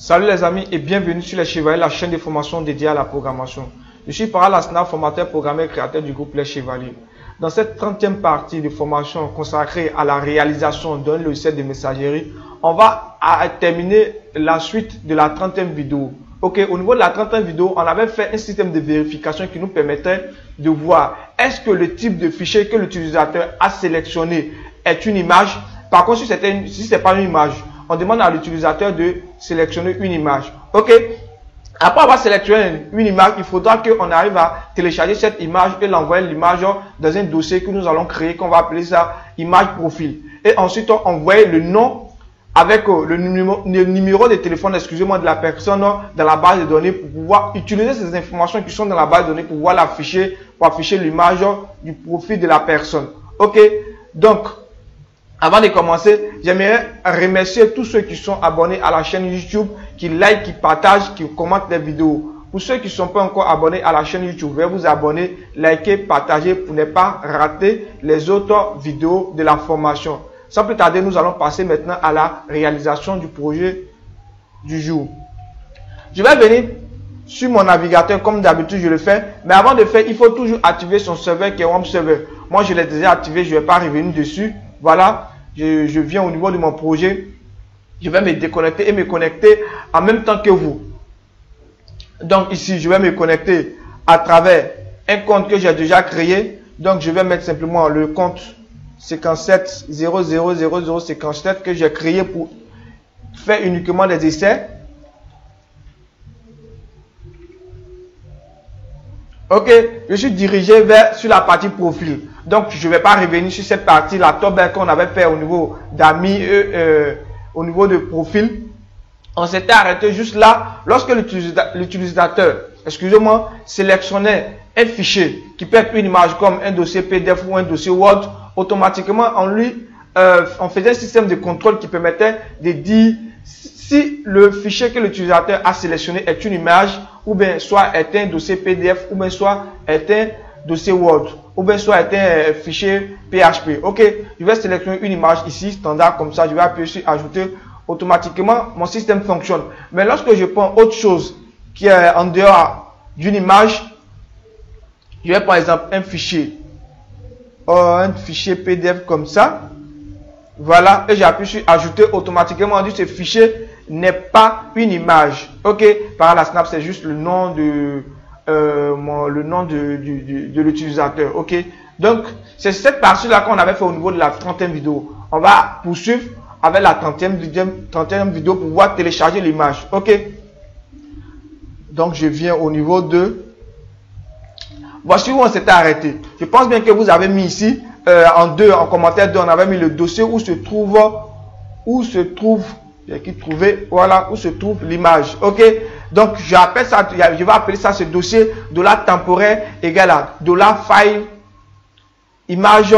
Salut les amis et bienvenue sur Les Chevaliers, la chaîne de formation dédiée à la programmation. Je suis Parra Lasna, formateur, programmeur et créateur du groupe Les Chevaliers. Dans cette 30e partie de formation consacrée à la réalisation d'un logiciel de messagerie, on va terminer la suite de la 30e vidéo. Ok, au niveau de la 30e vidéo, on avait fait un système de vérification qui nous permettait de voir est-ce que le type de fichier que l'utilisateur a sélectionné est une image. Par contre, si ce n'est pas une image, on demande à l'utilisateur de sélectionner une image. Ok. Après avoir sélectionné une image, il faudra qu'on arrive à télécharger cette image et l'envoyer l'image dans un dossier que nous allons créer, qu'on va appeler ça image profil. Et ensuite, on envoie le nom avec le numéro de téléphone, excusez-moi, de la personne dans la base de données pour pouvoir utiliser ces informations qui sont dans la base de données pour pouvoir l'afficher, pour afficher l'image du profil de la personne. Ok. Donc, avant de commencer, j'aimerais remercier tous ceux qui sont abonnés à la chaîne YouTube, qui like, qui partagent, qui commentent les vidéos. Pour ceux qui ne sont pas encore abonnés à la chaîne YouTube, veuillez vous abonner, liker, partager pour ne pas rater les autres vidéos de la formation. Sans plus tarder, nous allons passer maintenant à la réalisation du projet du jour. Je vais venir sur mon navigateur comme d'habitude je le fais, mais avant de faire, il faut toujours activer son serveur qui est Home Server. Moi, je l'ai déjà activé, je ne vais pas revenir dessus. Voilà, je viens au niveau de mon projet. Je vais me déconnecter et me connecter en même temps que vous. Donc ici, je vais me connecter à travers un compte que j'ai déjà créé. Donc je vais mettre simplement le compte 57 0000 57 que j'ai créé pour faire uniquement des essais. Ok, je suis dirigé sur la partie profil. Donc, je ne vais pas revenir sur cette partie, la top qu'on avait fait au niveau d'amis, au niveau de profil. On s'était arrêté juste là, lorsque l'utilisateur, excusez-moi, sélectionnait un fichier qui peut être une image comme un dossier PDF ou un dossier Word, automatiquement, on faisait un système de contrôle qui permettait de dire si le fichier que l'utilisateur a sélectionné est une image, ou bien soit est un dossier PDF, ou bien soit est un dossier Word, ou bien soit est un fichier PHP. Ok, je vais sélectionner une image ici, standard comme ça, je vais appuyer sur ajouter, automatiquement mon système fonctionne. Mais lorsque je prends autre chose qui est en dehors d'une image, je vais par exemple un fichier PDF comme ça. Voilà, et j'appuie sur ajouter, automatiquement on dit ce fichier n'est pas une image. Ok, par la snap c'est juste le nom de l'utilisateur. Ok, donc c'est cette partie là qu'on avait fait au niveau de la 30e vidéo. On va poursuivre avec la 30e vidéo pour pouvoir télécharger l'image. Ok, donc je viens au niveau de, voici où on s'était arrêté. Je pense bien que vous avez mis ici en commentaire 2, on avait mis le dossier où se trouve l'image. Ok, donc j'appelle ça, je vais appeler ça ce dossier $temporaire égale à $file image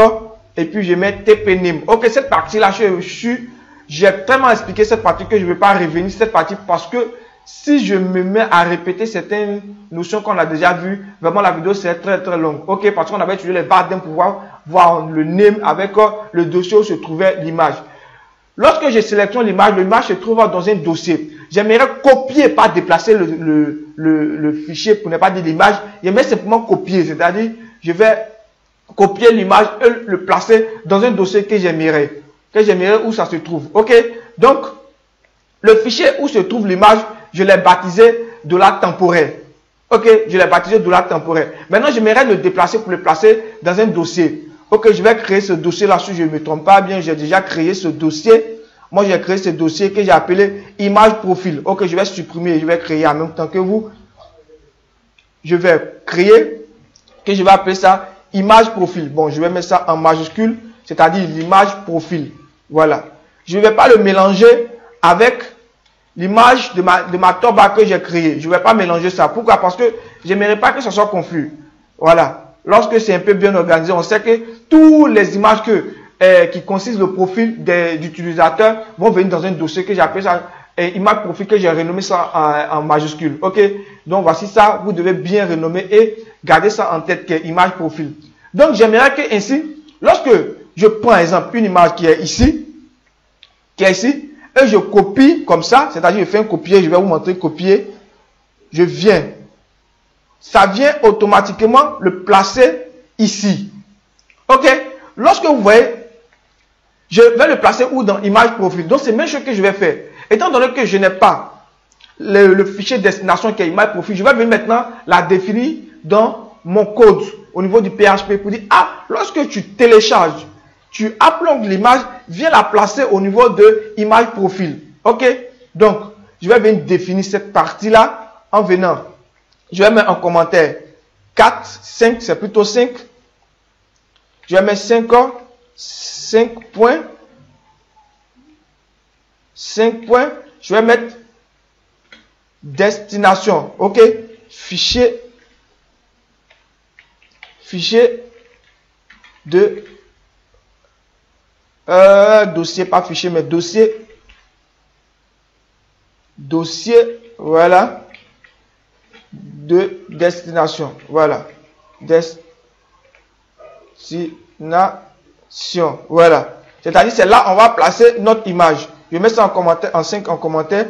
et puis je mets TP-name. Ok, cette partie là, j'ai tellement expliqué cette partie que je ne vais pas revenir sur cette partie parce que si je me mets à répéter certaines notions qu'on a déjà vues, vraiment la vidéo c'est très très longue. Ok, parce qu'on avait utilisé les barres pour pouvoir voir le name avec le dossier où se trouvait l'image. Lorsque je sélectionne l'image se trouve dans un dossier. J'aimerais copier, pas déplacer le fichier pour ne pas dire l'image. J'aimerais simplement copier, c'est-à-dire je vais copier l'image et le placer dans un dossier que j'aimerais où ça se trouve. Ok, donc le fichier où se trouve l'image, je l'ai baptisé $temporaire. Ok, je l'ai baptisé $temporaire. Maintenant, j'aimerais le déplacer pour le placer dans un dossier. Ok, je vais créer ce dossier là, si je ne me trompe pas bien, j'ai déjà créé ce dossier. Moi, j'ai créé ce dossier que j'ai appelé image profil. Ok, je vais supprimer, je vais créer en même temps que vous. Je vais créer, que je vais appeler ça image profil. Bon, je vais mettre ça en majuscule, c'est-à-dire l'image profil. Voilà. Je ne vais pas le mélanger avec l'image de ma top que j'ai créée. Je ne vais pas mélanger ça. Pourquoi? Parce que je n'aimerais pas que ça soit confus. Voilà. Lorsque c'est un peu bien organisé, on sait que toutes les images qui consistent le profil d'utilisateur vont venir dans un dossier que j'appelle ça image profil, que j'ai renommé ça en majuscule. Ok, donc voici ça, vous devez bien renommer et garder ça en tête, qui est image profil. Donc j'aimerais que ainsi, lorsque je prends exemple une image qui est ici, et je copie comme ça, c'est-à-dire je fais un copier, je vais vous montrer copier. Je viens. Ça vient automatiquement le placer ici. Ok? Lorsque vous voyez, je vais le placer où dans image profil. Donc c'est la même chose que je vais faire. Étant donné que je n'ai pas le fichier destination qui est image profil, je vais venir maintenant la définir dans mon code au niveau du PHP pour dire, ah, lorsque tu télécharges, tu uploads l'image, viens la placer au niveau de image profil. Ok? Donc, je vais venir définir cette partie-là en venant. Je vais mettre en commentaire 4, 5, c'est plutôt 5. Je vais mettre 5 points. 5 points. Je vais mettre destination. Ok? Fichier de dossier, pas fichier, mais dossier. Dossier, voilà. De destination. Voilà. Destination. Voilà. C'est-à-dire, c'est là on va placer notre image. Je mets ça en commentaire, en 5 en commentaire.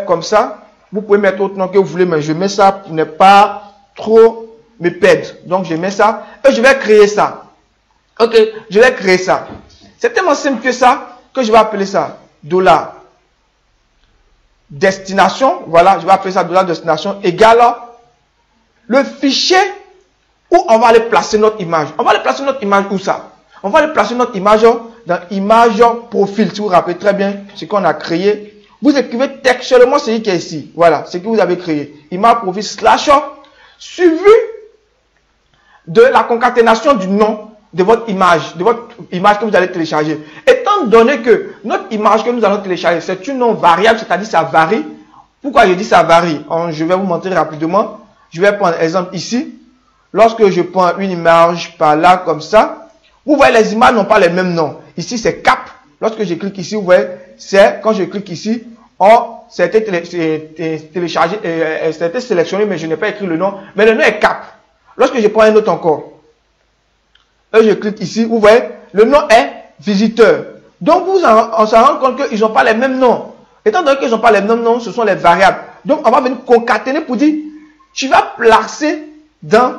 Comme ça. Vous pouvez mettre autre nom que vous voulez, mais je mets ça pour ne pas trop me perdre. Donc, je mets ça. Et je vais créer ça. Ok. Je vais créer ça. C'est tellement simple que ça, que je vais appeler ça $. Destination, voilà, je vais appeler ça $destination égale le fichier où on va aller placer notre image. On va aller placer notre image où ça? On va aller placer notre image dans image profil. Si vous vous rappelez très bien ce qu'on a créé, vous écrivez textuellement ce qui est ici. Voilà, ce que vous avez créé. Image profil slash suivi de la concaténation du nom de votre image que vous allez télécharger. Étant donné que notre image que nous allons télécharger, c'est une non variable, c'est-à-dire ça varie. Pourquoi je dis ça varie? Je vais vous montrer rapidement. Je vais prendre exemple ici. Lorsque je prends une image par là, comme ça, vous voyez les images n'ont pas les mêmes noms. Ici, c'est cap. Lorsque je clique ici, vous voyez, c'est quand je clique ici, c'était téléchargé, c'était sélectionné, mais je n'ai pas écrit le nom. Mais le nom est cap. Lorsque je prends un autre encore, et je clique ici, vous voyez, le nom est visiteur. Donc, on s'en rend compte qu'ils n'ont pas les mêmes noms. Étant donné qu'ils n'ont pas les mêmes noms, ce sont les variables. Donc, on va venir concaténer pour dire, tu vas placer dans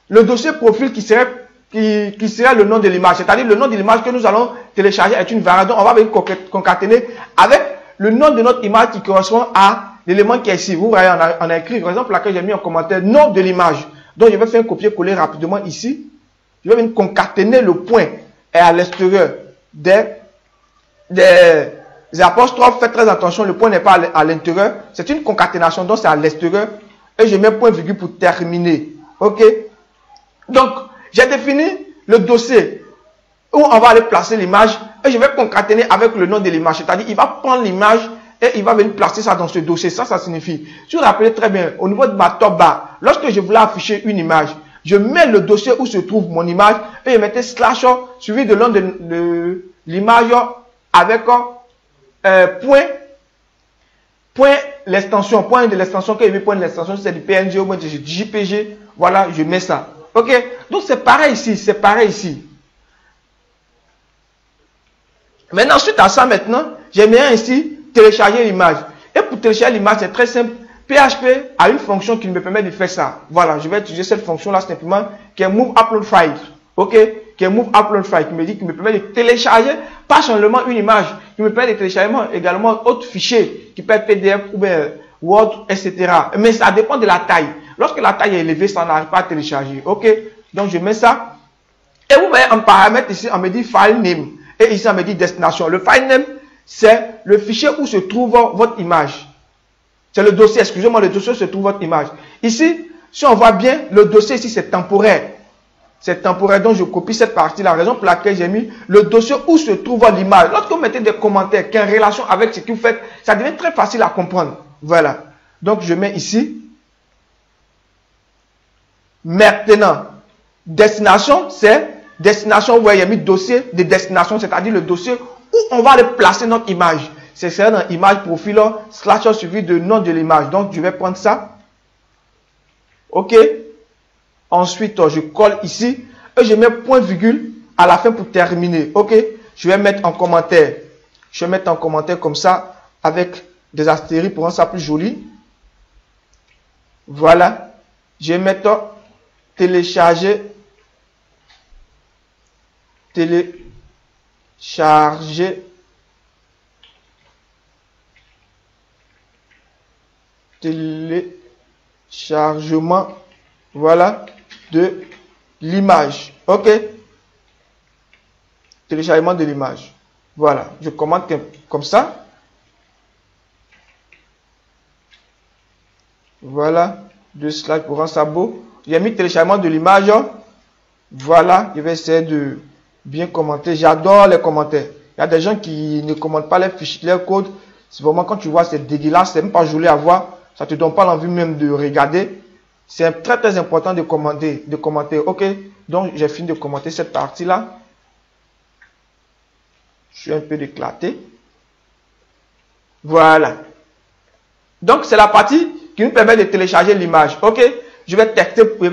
le dossier profil qui serait le nom de l'image. C'est-à-dire, le nom de l'image que nous allons télécharger est une variable. Donc, on va venir concaténer avec le nom de notre image qui correspond à l'élément qui est ici. Vous voyez, on a écrit, par exemple, là que j'ai mis en commentaire, nom de l'image. Donc, je vais faire un copier-coller rapidement ici. Je vais venir concaténer le point et à l'extérieur des apostrophes. Faites très attention, le point n'est pas à l'intérieur. C'est une concaténation, donc c'est à l'extérieur. Et je mets point virgule pour terminer. Ok? Donc, j'ai défini le dossier où on va aller placer l'image et je vais concaténer avec le nom de l'image. C'est-à-dire, il va prendre l'image et il va venir placer ça dans ce dossier. Ça signifie, si vous vous rappelez très bien, au niveau de ma top bar, lorsque je voulais afficher une image, je mets le dossier où se trouve mon image et je mettais slash suivi de nom de l'image avec point l'extension, point de l'extension, que je mets point de l'extension, c'est du PNG ou du JPG. Voilà, je mets ça. Ok? Donc c'est pareil ici, c'est pareil ici. Maintenant, suite à ça, maintenant, j'aimerais ici télécharger l'image. Et pour télécharger l'image, c'est très simple. PHP a une fonction qui me permet de faire ça. Voilà, je vais utiliser cette fonction-là simplement, qui est Move Upload File. Ok? Qui est Move Upload File, qui me permet de télécharger, pas seulement une image, qui me permet de télécharger également d'autres fichiers, qui peut être PDF ou bien Word, etc. Mais ça dépend de la taille. Lorsque la taille est élevée, ça n'arrive pas à télécharger. Ok? Donc je mets ça. Et vous voyez en paramètre ici, on me dit File Name. Et ici, on me dit Destination. Le File Name, c'est le fichier où se trouve votre image. C'est le dossier, excusez-moi, le dossier où se trouve votre image. Ici, si on voit bien, le dossier ici, c'est temporaire. C'est temporaire, donc je copie cette partie, la raison pour laquelle j'ai mis le dossier où se trouve l'image. Lorsque vous mettez des commentaires qui ont relation avec ce que vous faites, ça devient très facile à comprendre. Voilà. Donc, je mets ici. Maintenant, destination, c'est destination, vous voyez, il y a mis dossier de destination, c'est-à-dire le dossier où on va aller placer notre image. C'est ça dans image profil, slash suivi de nom de l'image. Donc, je vais prendre ça. OK. Ensuite, je colle ici et je mets point virgule à la fin pour terminer. OK. Je vais mettre en commentaire Je vais mettre en commentaire comme ça, avec des astérisques pour rendre ça plus joli. Voilà. Je vais mettre télécharger. Téléchargement, voilà, de l'image. OK? Téléchargement de l'image. Voilà, je commente comme ça. Voilà, deux slides pour rendre ça beau. J'ai mis téléchargement de l'image. Voilà, je vais essayer de bien commenter. J'adore les commentaires. Il y a des gens qui ne commentent pas les fichiers, les codes. C'est vraiment quand tu vois, c'est dégueulasse, c'est même pas joli à voir. Ça te donne pas l'envie même de regarder. C'est très très important de commenter. OK? Donc, j'ai fini de commenter cette partie-là. Je suis un peu éclaté. Voilà. Donc, c'est la partie qui nous permet de télécharger l'image. OK? Je vais tester pour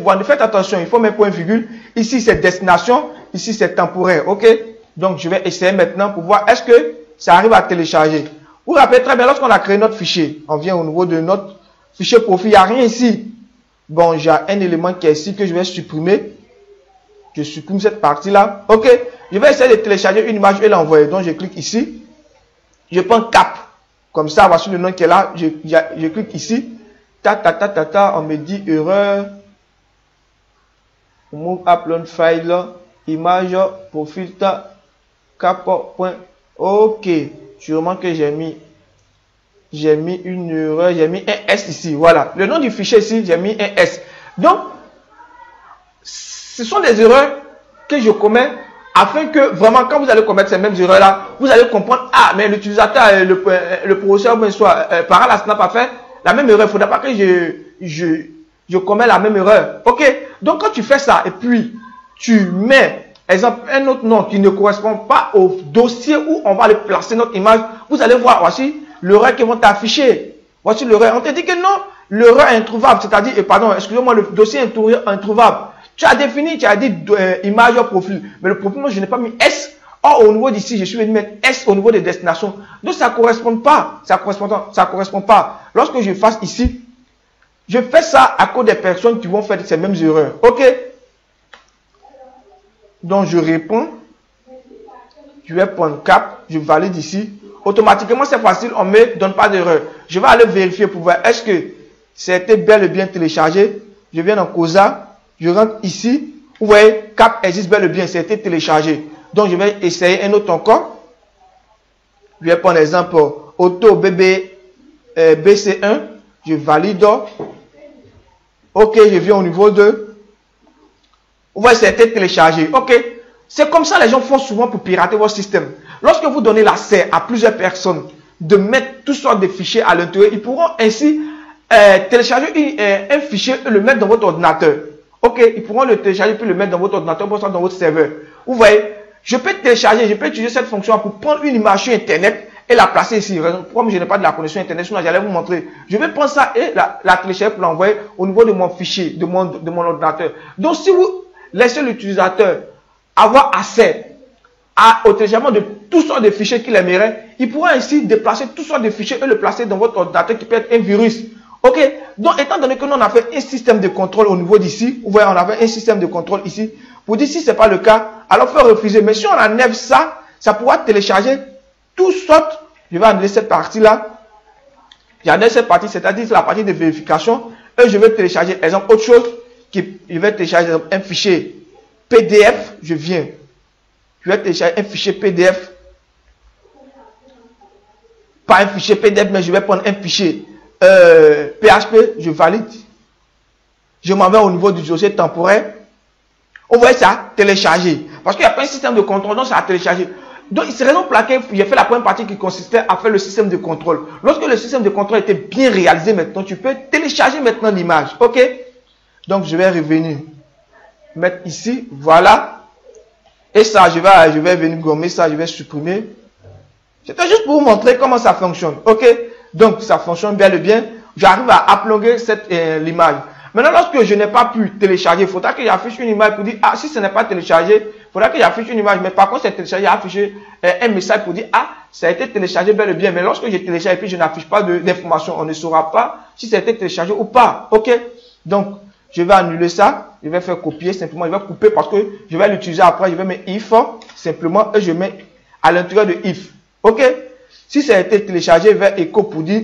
voir. Faites attention, il faut mettre point virgule. Ici, c'est destination. Ici, c'est temporaire. OK? Donc, je vais essayer maintenant pour voir est-ce que ça arrive à télécharger. Vous vous rappelez très bien, lorsqu'on a créé notre fichier, on vient au niveau de notre fichier profil. Il n'y a rien ici. Bon, j'ai un élément qui est ici que je vais supprimer. Je supprime cette partie-là. OK? Je vais essayer de télécharger une image et l'envoyer. Donc, je clique ici. Je prends cap. Comme ça, voici le nom qui est là. Je clique ici. On me dit erreur. Move upload file. Image, profil, cap. OK. Sûrement que j'ai mis une erreur. J'ai mis un S ici. Voilà. Le nom du fichier ici, j'ai mis un S. Donc, ce sont des erreurs que je commets afin que vraiment quand vous allez commettre ces mêmes erreurs là, vous allez comprendre, ah mais l'utilisateur, le professeur par la Snap a fait la même erreur. Il ne faudra pas que je commets la même erreur. OK? Donc quand tu fais ça et puis tu mets exemple un autre nom qui ne correspond pas au dossier où on va aller placer notre image, vous allez voir, voici l'erreur qui vont t'afficher. Voici l'erreur. On te dit que non, l'erreur est introuvable, c'est-à-dire, pardon, excusez-moi, le dossier est introuvable. Tu as défini, tu as dit image profil. Mais le profil, moi, je n'ai pas mis S. Or, au niveau d'ici, je suis venu mettre S au niveau des destinations. Donc, ça ne correspond pas. Ça correspond pas. Lorsque je fasse ici, je fais ça à cause des personnes qui vont faire ces mêmes erreurs. OK? Donc, je réponds. Je vais prendre cap. Je valide ici. Automatiquement, c'est facile. On ne me donne pas d'erreur. Je vais aller vérifier pour voir est-ce que c'était bel et bien téléchargé. Je viens dans Cosa. Je rentre ici. Vous voyez, cap existe bel et bien. C'était téléchargé. Donc, je vais essayer un autre encore. Je vais prendre l'exemple Auto BB BC1. Je valide. OK, je viens au niveau de. Vous voyez, c'était téléchargé. OK. C'est comme ça les gens font souvent pour pirater votre système. Lorsque vous donnez l'accès à plusieurs personnes de mettre toutes sortes de fichiers à l'intérieur, ils pourront ainsi télécharger un fichier et le mettre dans votre ordinateur. OK, ils pourront le télécharger puis le mettre dans votre ordinateur, dans votre serveur. Vous voyez, je peux télécharger, je peux utiliser cette fonction pour prendre une image sur Internet et la placer ici. Comme je n'ai pas de la connexion Internet, sinon j'allais vous montrer. Je vais prendre ça et la télécharger pour l'envoyer au niveau de mon fichier, de mon ordinateur. Donc, si vous laissez l'utilisateur avoir accès au téléchargement de toutes sortes de fichiers qu'il aimerait, il pourra ainsi déplacer toutes sortes de fichiers et le placer dans votre ordinateur qui peut être un virus. OK? Donc, étant donné que nous on a fait un système de contrôle au niveau d'ici, vous voyez, on avait un système de contrôle ici. Pour dire si ce n'est pas le cas, alors il faut refuser. Mais si on enlève ça, ça pourra télécharger toutes sortes. Je vais enlever cette partie-là. J'enlève cette partie, c'est-à-dire la partie de vérification. Et je vais télécharger, exemple, autre chose. Je vais télécharger un fichier PDF. Je viens. Je vais télécharger un fichier PDF. Pas un fichier PDF, mais je vais prendre un fichier PHP. Je valide. Je m'en vais au niveau du dossier temporaire. Vous voyez ça, télécharger. Parce qu'il n'y a pas un système de contrôle, donc ça a téléchargé. Donc, c'est raison pour laquelle j'ai fait la première partie qui consistait à faire le système de contrôle. Lorsque le système de contrôle était bien réalisé maintenant, tu peux télécharger maintenant l'image. OK? Donc, je vais revenir. Mettre ici. Voilà. Et ça, je vais venir gommer ça, je vais supprimer. C'était juste pour vous montrer comment ça fonctionne. OK? Donc, ça fonctionne bien et bien. J'arrive à uploader l'image. Maintenant, lorsque je n'ai pas pu télécharger, il faudra que j'affiche une image pour dire, ah, si ce n'est pas téléchargé, faudra que j'affiche une image. Mais par contre, c'est téléchargé, affiché un message pour dire, ah, ça a été téléchargé bel et bien. Mais lorsque j'ai téléchargé et puis je n'affiche pas d'informations, on ne saura pas si ça a été téléchargé ou pas. OK? Donc, je vais annuler ça. Je vais faire copier simplement. Je vais couper parce que je vais l'utiliser après. Je vais mettre if simplement et je mets à l'intérieur de if. OK? Si ça a été téléchargé, je vais écho pour dire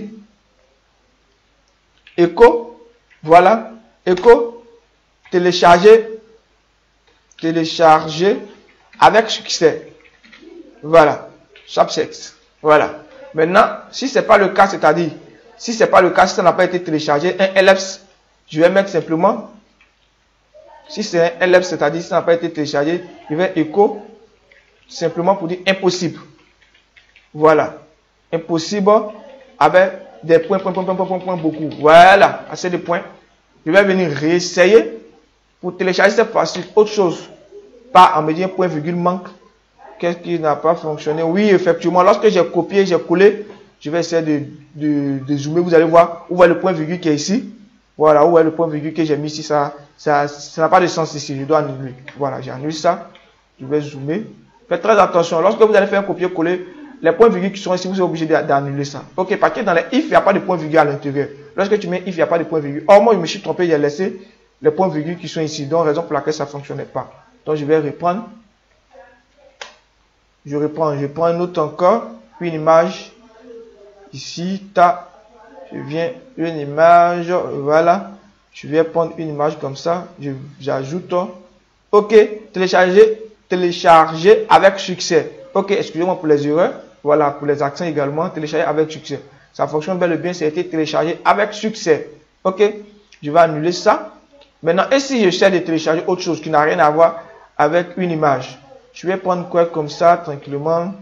écho. Voilà. Écho. Télécharger avec succès. Voilà. Subject. Voilà. Maintenant, si ce n'est pas le cas, c'est-à-dire, si ce n'est pas le cas, si ça n'a pas été téléchargé, un else, je vais mettre simplement, si c'est un else, c'est-à-dire, si ça n'a pas été téléchargé, je vais écho simplement pour dire impossible. Voilà. Impossible avec des points, beaucoup. Voilà. Assez de points. Je vais venir réessayer. Pour télécharger cette fois-ci, autre chose, pas en me disant point virgule manque. Qu'est-ce qui n'a pas fonctionné? Oui, effectivement, lorsque j'ai copié, j'ai collé, je vais essayer de zoomer. Vous allez voir où est le point virgule qui est ici. Voilà, où est le point virgule que j'ai mis ici. Ça n'a pas de sens ici. Je dois annuler. Voilà, j'annule ça. Je vais zoomer. Faites très attention. Lorsque vous allez faire un copier-coller, les points virgules qui sont ici, vous êtes obligé d'annuler ça. Ok, parce que dans les if, il n'y a pas de point virgule à l'intérieur. Lorsque tu mets if, il n'y a pas de point virgule. Or, moi, je me suis trompé, j'ai laissé les points virgules qui sont ici, donc raison pour laquelle ça ne fonctionnait pas. Donc je vais reprendre. Je prends un autre encore, puis une image. Ici, je viens une image, voilà. Je vais prendre une image comme ça, j'ajoute. Ok, télécharger avec succès. Ok, excusez-moi pour les erreurs. Voilà, pour les accents également, télécharger avec succès. Ça fonctionne bel et bien, ça a été téléchargé avec succès. Ok, je vais annuler ça. Maintenant, et si j'essaie de télécharger autre chose qui n'a rien à voir avec une image, je vais prendre quoi comme ça, tranquillement,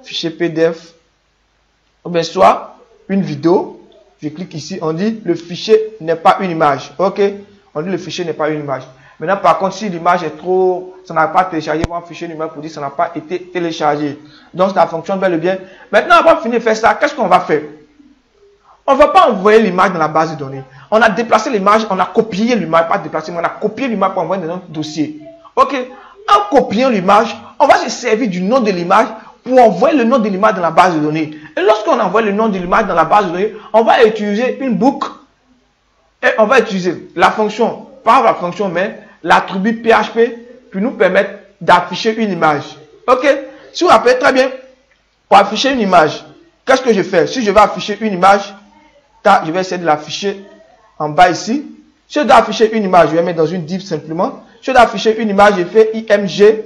fichier PDF, ou bien soit une vidéo, je clique ici, on dit le fichier n'est pas une image. Ok, on dit le fichier n'est pas une image. Maintenant, par contre, si l'image est trop, ça n'a pas téléchargé, on va afficher une image pour dire ça n'a pas été téléchargé. Donc, ça fonctionne bel et bien. Maintenant, on va finir de faire ça. Qu'est-ce qu'on va faire? On ne va pas envoyer l'image dans la base de données. On a déplacé l'image, on a copié l'image, pas déplacé, mais on a copié l'image pour envoyer dans notre dossier. Ok? En copiant l'image, on va se servir du nom de l'image pour envoyer le nom de l'image dans la base de données. Et lorsqu'on envoie le nom de l'image dans la base de données, on va utiliser une boucle et on va utiliser la fonction, pas la fonction, mais l'attribut PHP pour nous permettre d'afficher une image. Ok? Si vous vous rappelez très bien, pour afficher une image, qu'est-ce que je fais? Si je veux afficher une image, je vais essayer de l'afficher en bas ici. Si je dois afficher une image, je vais mettre dans une div simplement. Si je dois afficher une image, je fais img,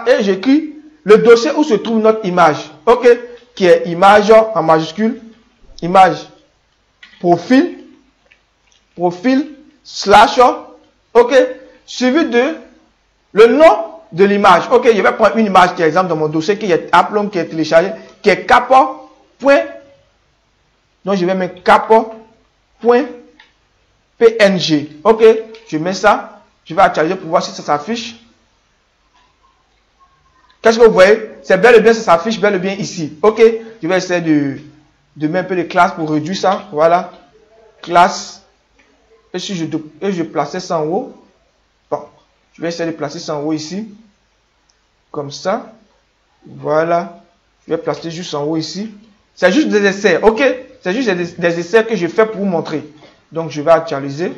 et j'écris le dossier où se trouve notre image. Ok, qui est image en majuscule, image, profil, slash, ok, suivi de le nom de l'image. Ok, je vais prendre une image qui est exemple dans mon dossier qui est Aplomb, qui est téléchargé, qui est kappa. Donc je vais mettre kappa.png. Ok, je mets ça, je vais actualiser pour voir si ça s'affiche. Qu'est-ce que vous voyez? C'est bel et bien, ça s'affiche bel et bien ici. Ok, je vais essayer de mettre un peu de classe pour réduire ça. Voilà, classe. Et si je plaçais ça en haut, bon, je vais essayer de placer ça en haut ici, comme ça. Voilà, je vais placer juste en haut ici. C'est juste des essais, ok? C'est juste des essais que je fais pour vous montrer. Donc, je vais actualiser.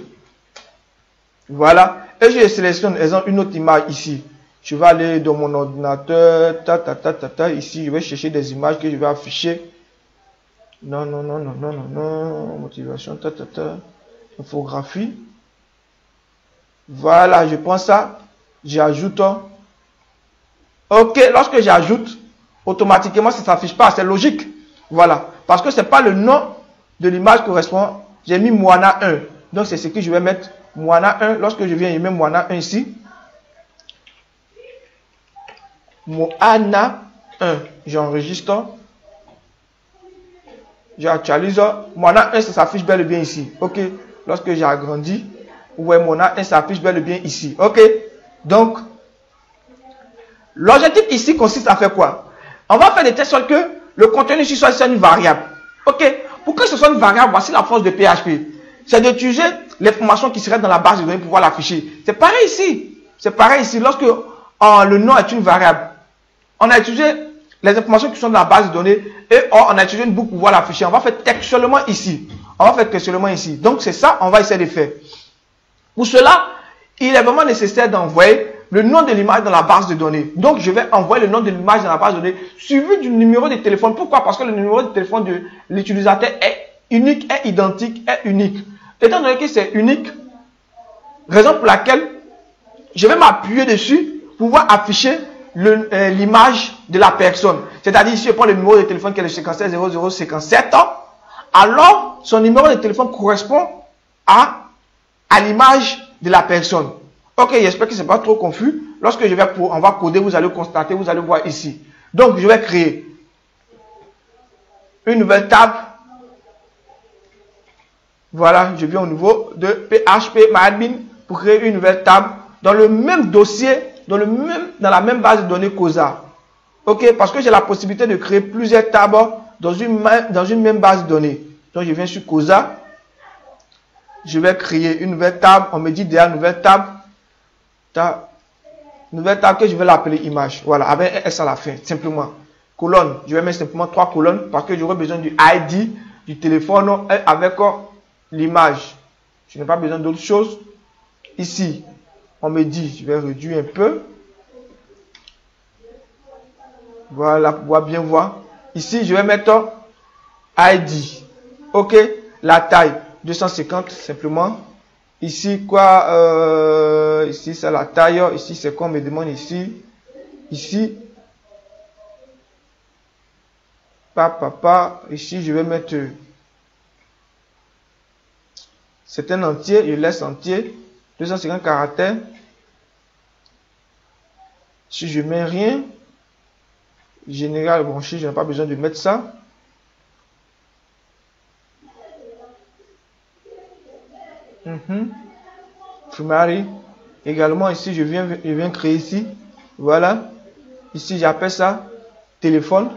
Voilà. Et je sélectionne, exemple, une autre image ici. Je vais aller dans mon ordinateur, ici, je vais chercher des images que je vais afficher. Non, motivation, infographie. Voilà, je prends ça, j'ajoute. Ok, lorsque j'ajoute, automatiquement, ça ne s'affiche pas, c'est logique. Voilà, parce que ce n'est pas le nom de l'image correspond. J'ai mis Moana 1. Donc, c'est ce que je vais mettre Moana 1. Lorsque je viens, je mets Moana 1 ici. Moana 1. J'enregistre. J'actualise. Moana 1, ça s'affiche bel et bien ici. Ok, lorsque j'ai agrandi, ouais, Moana 1 s'affiche bel et bien ici. Ok, donc, l'objectif ici consiste à faire quoi? On va faire des tests sur que le contenu ici soit une variable. Ok, pour que ce soit une variable, voici la force de PHP. C'est d'utiliser l'information qui serait dans la base de données pour pouvoir l'afficher. C'est pareil ici. C'est pareil ici. Lorsque le nom est une variable, on a utilisé les informations qui sont dans la base de données et on a utilisé une boucle pour pouvoir l'afficher. On va faire textuellement ici. On va faire textuellement ici. Donc, c'est ça, on va essayer de faire. Pour cela, il est vraiment nécessaire d'envoyer le nom de l'image dans la base de données. Donc, je vais envoyer le nom de l'image dans la base de données suivi du numéro de téléphone. Pourquoi? Parce que le numéro de téléphone de l'utilisateur est unique, est identique, est unique. Étant donné que c'est unique, raison pour laquelle je vais m'appuyer dessus pour pouvoir afficher l'image de la personne. C'est-à-dire, si je prends le numéro de téléphone qui est le séquenceur 0057, alors son numéro de téléphone correspond à l'image de la personne. Ok, j'espère que ce n'est pas trop confus. Lorsque on va coder, vous allez constater, vous allez voir ici. Donc, je vais créer une nouvelle table. Voilà, je viens au niveau de phpMyAdmin pour créer une nouvelle table dans le même dossier, dans la même base de données COSA. Ok, parce que j'ai la possibilité de créer plusieurs tables dans une même base de données. Donc, je viens sur COSA. Je vais créer une nouvelle table. On me dit déjà nouvelle table. Nouvelle table que je vais l'appeler image. Voilà, avec un S à la fin, simplement. Colonne. Je vais mettre simplement 3 colonnes parce que j'aurai besoin du ID, du téléphone avec l'image. Je n'ai pas besoin d'autre chose. Ici, on me dit, je vais réduire un peu. Voilà, pour pouvoir bien voir. Ici, je vais mettre ID. Ok, la taille 250 simplement. Ici, quoi? Ici, c'est la taille. Ici, c'est quoi on me demande ici. Ici. Ici, je vais mettre. C'est un entier. Je laisse entier. 250 caractères. Si je mets rien. Général branché, je n'ai pas besoin de mettre ça. Primary. Également ici, je viens créer ici. Voilà. Ici, j'appelle ça téléphone.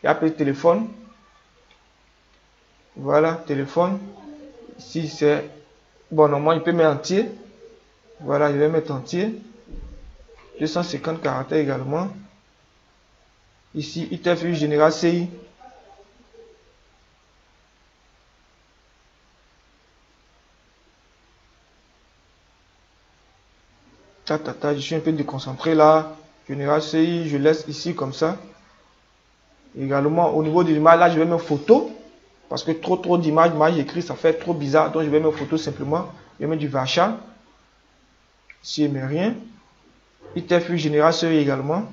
J'appelle téléphone. Voilà, téléphone. Ici, c'est... Bon, normalement, il peut mettre entier. Voilà, je vais mettre entier. 250 caractères également. Ici, ITF général CI. Je suis un peu déconcentré là. Général CI, je laisse ici comme ça. Également, au niveau de l'image, là, je vais mettre photo. Parce que trop d'images, écrit, ça fait trop bizarre. Donc, je vais mettre photo simplement. Je vais mettre du Vacha. Ici, je ne mets rien. ITF général CI également.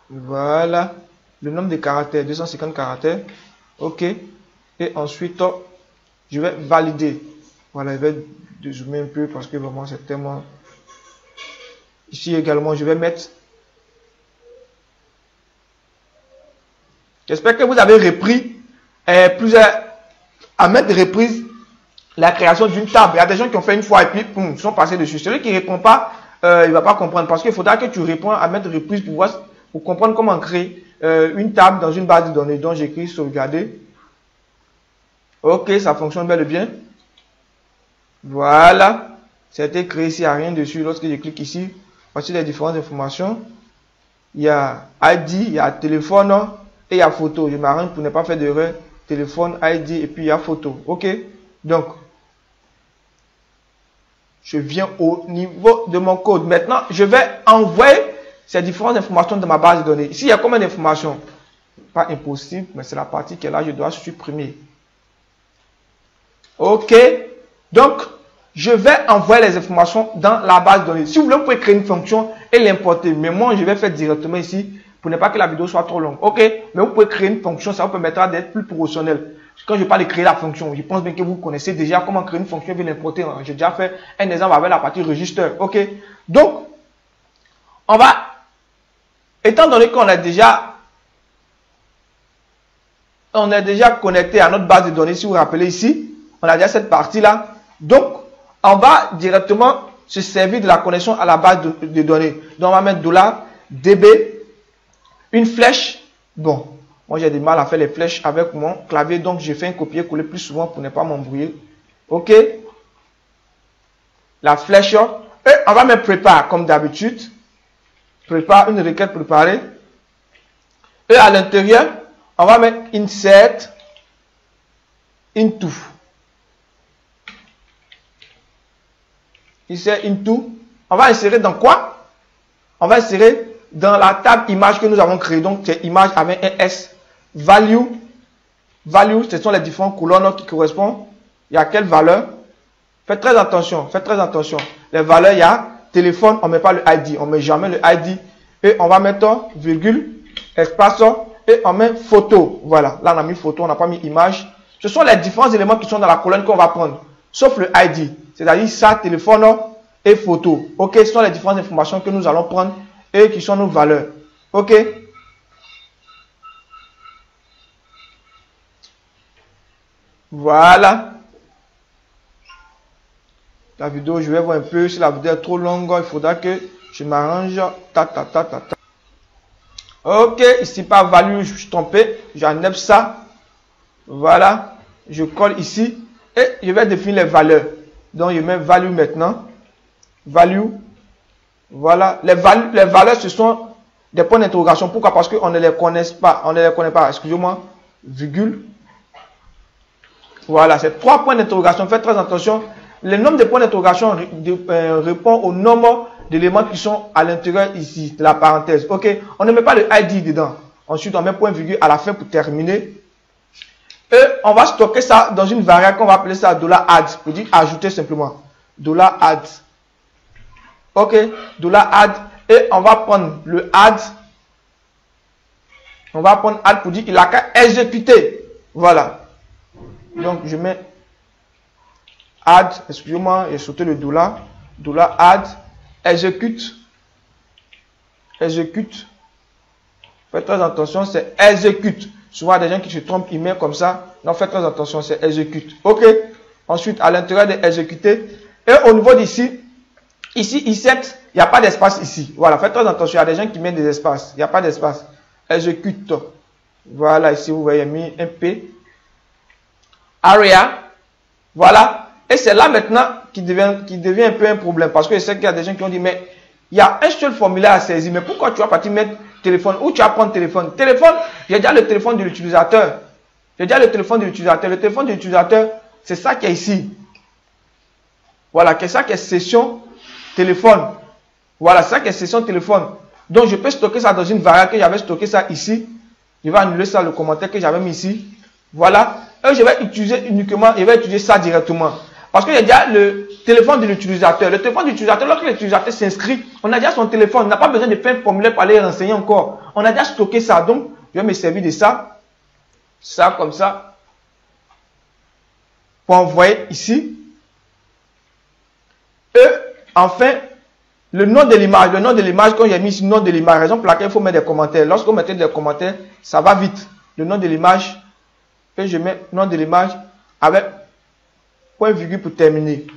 Voilà. Le nombre de caractères, 250 caractères. OK. Et ensuite, je vais valider. Voilà, je vais zoomer un peu parce que vraiment c'est tellement... Ici également, je vais mettre... J'espère que vous avez repris à mettre de reprises la création d'une table. Il y a des gens qui ont fait une fois et puis ils sont passés dessus. Celui qui ne répond pas, il ne va pas comprendre parce qu'il faudra que tu réponds à mettre de reprises pour comprendre comment créer une table dans une base de données. Donc j'écris sauvegarder. Ok, ça fonctionne bel et bien. Voilà. C'était créé ici, il n'y a rien dessus. Lorsque je clique ici, voici les différentes informations. Il y a ID, il y a téléphone et il y a photo. Je m'arrange pour ne pas faire d'erreur. Téléphone, ID et puis il y a photo. Ok. Donc, je viens au niveau de mon code. Maintenant, je vais envoyer ces différentes informations dans ma base de données. Ici, il y a combien d'informations? Pas impossible, mais c'est la partie qui est là. Je dois supprimer. Ok, donc je vais envoyer les informations dans la base de données. Si vous voulez, vous pouvez créer une fonction et l'importer. Mais moi, je vais faire directement ici pour ne pas que la vidéo soit trop longue. Ok, mais vous pouvez créer une fonction, ça vous permettra d'être plus professionnel. Quand je parle de créer la fonction, je pense bien que vous connaissez déjà comment créer une fonction et l'importer. J'ai déjà fait un exemple avec la partie registre. Ok, donc on va, étant donné qu'on est déjà connecté à notre base de données, si vous vous rappelez ici. On a déjà cette partie-là. Donc, on va directement se servir de la connexion à la base de données. Donc, on va mettre $db, une flèche. Bon, Moi, j'ai du mal à faire les flèches avec mon clavier, donc je fais un copier-coller plus souvent pour ne pas m'embrouiller. OK. La flèche. Et on va mettre prépare comme d'habitude. Prépare, une requête préparée. Et à l'intérieur, on va mettre insert into. Insert into. On va insérer dans quoi? On va insérer dans la table image que nous avons créée. Donc, c'est image avec un S. Value. Value, ce sont les différentes colonnes qui correspondent. Il y a quelle valeur? Faites très attention. Faites très attention. Les valeurs, il y a téléphone, on ne met pas le ID. On ne met jamais le ID. Et on va mettre virgule, espace, et on met photo. Voilà. Là, on a mis photo, on n'a pas mis image. Ce sont les différents éléments qui sont dans la colonne qu'on va prendre. Sauf le ID. C'est-à-dire ça, téléphone et photo. OK, ce sont les différentes informations que nous allons prendre et qui sont nos valeurs. OK. Voilà. La vidéo, je vais voir un peu. Si la vidéo est trop longue, il faudra que je m'arrange. OK, ici par value, je suis trompé. J'enlève ça. Voilà. Je colle ici. Et je vais définir les valeurs. Donc, je mets value maintenant. Value. Voilà. Les valeurs, ce sont des points d'interrogation. Pourquoi? Parce qu'on ne les connaît pas. On ne les connaît pas. Excusez-moi. Virgule. Voilà. C'est 3 points d'interrogation. Faites très attention. Le nombre de points d'interrogation répond au nombre d'éléments qui sont à l'intérieur ici, de la parenthèse. OK. On ne met pas le ID dedans. Ensuite, on met point virgule à la fin pour terminer. Et on va stocker ça dans une variable qu'on va appeler ça $add. Pour dire ajouter simplement. $add. OK. $add. Et on va prendre le add. On va prendre add pour dire qu'il a qu'à exécuter. Voilà. Donc, je mets add. Excusez-moi, j'ai sauté le $. $add. Exécute. Exécute. Faites très attention, c'est exécute. Souvent, des gens qui se trompent, ils mettent comme ça. Non, faites très attention, c'est exécute. OK. Ensuite, à l'intérieur de exécuter. Et au niveau d'ici, ici, insert, il n'y a pas d'espace ici. Voilà, faites très attention. Il y a des gens qui mettent des espaces. Il n'y a pas d'espace. Exécute. Voilà, ici, vous voyez, mis un P. Area. Voilà. Et c'est là maintenant qui devient un peu un problème. Parce que je sais qu'il y a des gens qui ont dit, mais il y a un seul formulaire à saisir. Mais pourquoi tu vas partir mettre téléphone? Où tu vas prendre téléphone? Téléphone, j'ai déjà le téléphone de l'utilisateur. J'ai déjà le téléphone de l'utilisateur. Le téléphone de l'utilisateur, c'est ça qui est ici. Voilà, c'est ça qui est session téléphone. Voilà, c'est ça qui est session téléphone. Donc, je peux stocker ça dans une variable que j'avais stocké ça ici. Je vais annuler ça, le commentaire que j'avais mis ici. Voilà. Et je vais utiliser uniquement, je vais utiliser ça directement. Parce qu'il y a déjà le téléphone de l'utilisateur. Le téléphone de l'utilisateur, lorsque l'utilisateur s'inscrit, on a déjà son téléphone. On n'a pas besoin de faire un formulaire pour aller renseigner encore. On a déjà stocké ça. Donc, je vais me servir de ça. Ça, comme ça. Pour envoyer ici. Et, enfin, le nom de l'image. Le nom de l'image, quand j'ai mis ici le nom de l'image, raison pour laquelle il faut mettre des commentaires. Lorsqu'on mettait des commentaires, ça va vite. Le nom de l'image. Et je mets le nom de l'image avec point virgule pour terminer.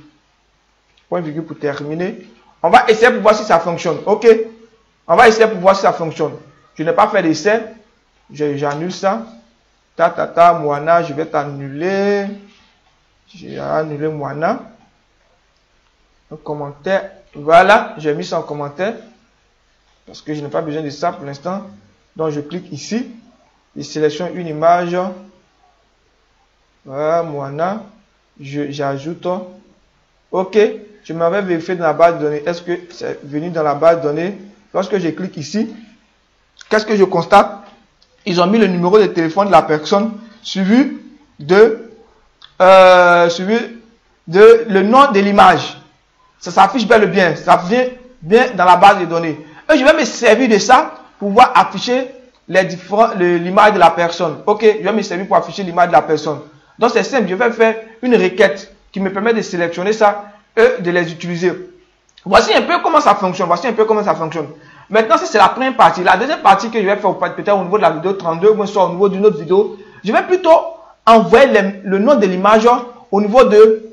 Point virgule pour terminer. On va essayer pour voir si ça fonctionne. OK. On va essayer pour voir si ça fonctionne. Je n'ai pas fait d'essai. J'annule ça. Moana, je vais t'annuler. J'ai annulé Moana. Un commentaire. Voilà. J'ai mis ça en commentaire. Parce que je n'ai pas besoin de ça pour l'instant. Donc je clique ici. Je sélectionne une image. Voilà, Moana. J'ajoute. OK. Je m'avais vérifié dans la base de données. Est-ce que c'est venu dans la base de données? Lorsque je clique ici, qu'est-ce que je constate? Ils ont mis le numéro de téléphone de la personne suivi de le nom de l'image. Ça s'affiche bel et bien. Ça vient bien dans la base de données. Et je vais me servir de ça pour pouvoir afficher l'image de la personne. OK. Je vais me servir pour afficher l'image de la personne. Donc c'est simple, je vais faire une requête qui me permet de sélectionner ça et de les utiliser. Voici un peu comment ça fonctionne. Voici un peu comment ça fonctionne. Maintenant, ça c'est la première partie. La deuxième partie que je vais faire peut-être au niveau de la vidéo 32 ou soit au niveau d'une autre vidéo, je vais plutôt envoyer le nom de l'image au niveau de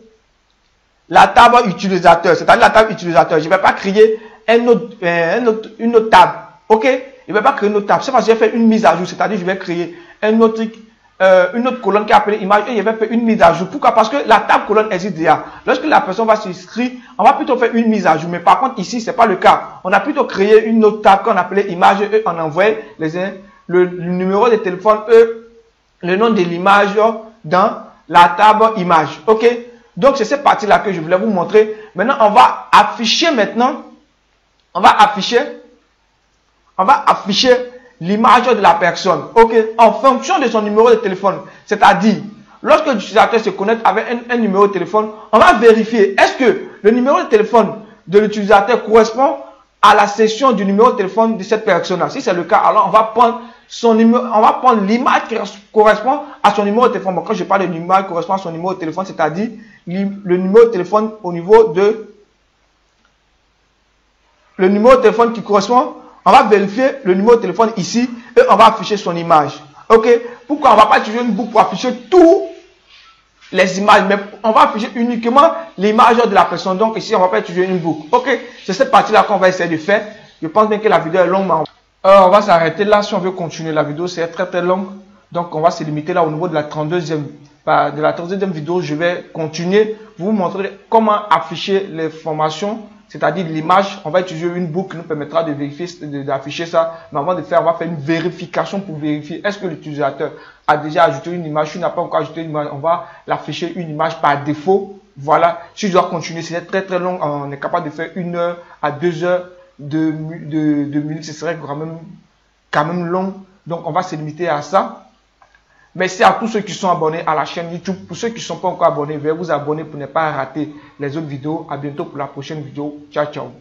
la table utilisateur. C'est-à-dire la table utilisateur. Je ne vais pas créer une autre table. OK? il ne va pas créer une autre table. C'est parce que j'ai fait une mise à jour, c'est-à-dire je vais créer une autre colonne qui est appelée image et il va faire une mise à jour. Pourquoi? Parce que la table colonne existe déjà. Lorsque la personne va s'inscrire, on va plutôt faire une mise à jour. Mais par contre, ici, ce n'est pas le cas. On a plutôt créé une autre table qu'on appelait image et on envoie le numéro de téléphone le nom de l'image dans la table image. Ok? Donc, c'est cette partie-là que je voulais vous montrer. Maintenant, on va afficher l'image de la personne. Ok? En fonction de son numéro de téléphone. C'est-à-dire, lorsque l'utilisateur se connecte avec un numéro de téléphone, on va vérifier est-ce que le numéro de téléphone de l'utilisateur correspond à la section du numéro de téléphone de cette personne-là. Si c'est le cas, alors on va prendre l'image qui correspond à son numéro de téléphone. Bon, quand je parle de l'image qui correspond à son numéro de téléphone, c'est-à-dire le numéro de téléphone au niveau de le numéro de téléphone qui correspond, on va vérifier le numéro de téléphone ici et on va afficher son image. Ok? Pourquoi on ne va pas utiliser une boucle pour afficher toutes les images, mais on va afficher uniquement l'image de la personne. Donc ici, on ne va pas utiliser une boucle. Ok? C'est cette partie-là qu'on va essayer de faire. Je pense bien que la vidéo est longue, mais on va s'arrêter là si on veut continuer. La vidéo, c'est très très longue. Donc on va se limiter là au niveau de la 32e. De la 32e vidéo, je vais continuer. Vous montrer comment afficher les formations. C'est-à-dire l'image, on va utiliser une boucle qui nous permettra de vérifier, d'afficher ça. Mais avant de faire, on va faire une vérification pour vérifier est-ce que l'utilisateur a déjà ajouté une image. S'il n'a pas encore ajouté une image, on va l'afficher une image par défaut. Voilà. Si je dois continuer, c'est très très long. On est capable de faire 1 heure à 2 heures de minutes. Ce serait quand même long. Donc on va se limiter à ça. Merci à tous ceux qui sont abonnés à la chaîne YouTube. Pour ceux qui ne sont pas encore abonnés, veuillez vous abonner pour ne pas rater les autres vidéos. À bientôt pour la prochaine vidéo. Ciao, ciao.